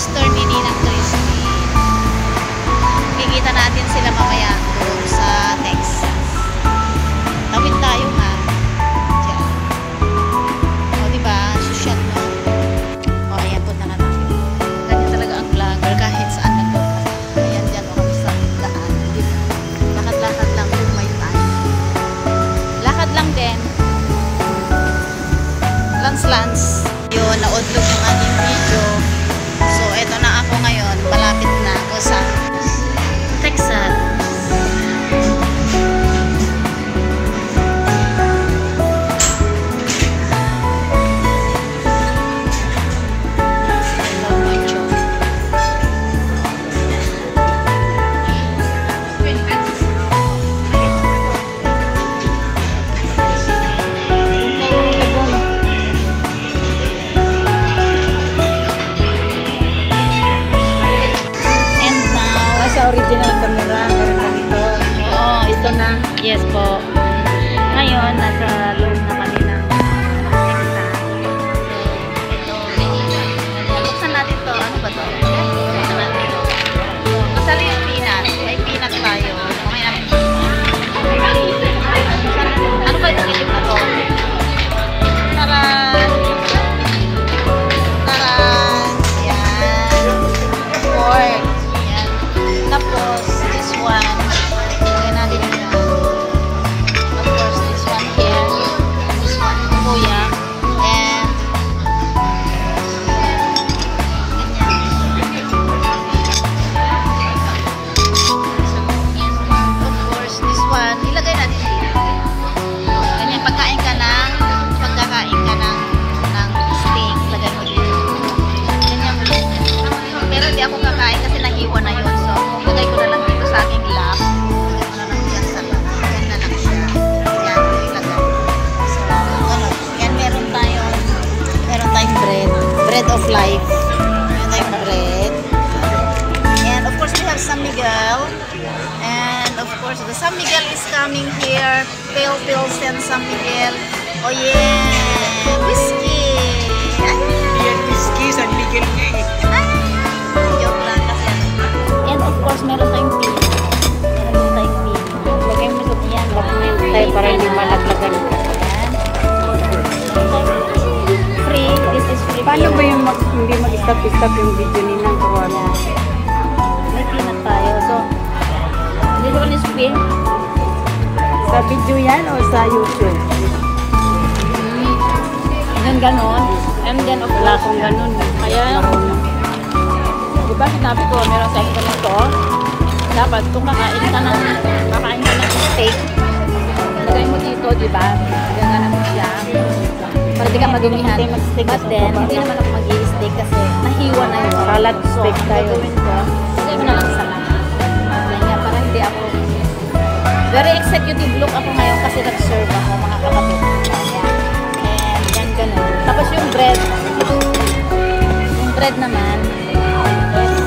sister ni Ninang Christine. Kikita natin sila mamaya doon sa Texas. Tawid tayo ha. Diyan. O diba? Social no? O ayan, punta na natin. Ganyan talaga ang vlogger kahit saan nagpunta. Ayan dyan o kami sa daan. Diba? Lakad-lakad lang kung may time. Lakad lang din. Lans-lans. Yun, naudlog yung aking video. So, eto na ako ngayon. Malapit na ako sa Texas. Original camera, meron na dito. Oo, Ito na. yes po. Ngayon, nasa loob na kami ng Texas. So, ito. Buksan natin to. Ano ba to? Buksan natin to. Masali yung peanut. May peanut tayo. Mamaya natin. Ano ba itong itim na to? Taran! Taran! Yan. Pork. Tapos, this one, lagyan natin ito. Of course, this one here. This one, kuya. And, ganyan. And, of course, this one, ilagay natin dito. Ganyan, pagkakain ka ng steak, lagay mo dito. Ganyan. Pero di ako kakain kasi nahiwa na yun. So, lagay ko na lang dito sa aking lap. Lagay ko na lang dyan sa lap. Yan na lang siya. Yan, ilagay. So, ganun. Yan, meron tayong bread. Bread of life. Meron tayong bread. And of course, we have San Miguel. And of course, the San Miguel is coming here. Pale Pills and San Miguel. Oh yeah! Whiskey! Yan, whiskey, San Miguel eh. Joke lang kasi. And of course, meron tayong pin. Meron tayong pin. Lagay mo sa yan. Tayo para hindi malaglagan ka. Free. This is free. Paano ba yung hindi mag-stop yung video ni Nang Corona? May peanut tayo. So, this one is pin. Sa video yan o sa YouTube? Then ganon. And then of Wala course, akong ganun. kaya, diba sinabi ko, meron sa akin ganito. Dapat kung kakain ka ng steak, lagay mo dito, diba? Gagana mo siya. Para di ka madumihan. But then, hindi naman ako mag-i-steak kasi nahiwa na yun. Salad steak tayo. Gagawin ko, lagay mo na lang sa salad. Kaya para hindi ako, very executive look ako ngayon kasi nag-serve ako mga kapatid. And yan ganun. Tapos yung bread naman, yes,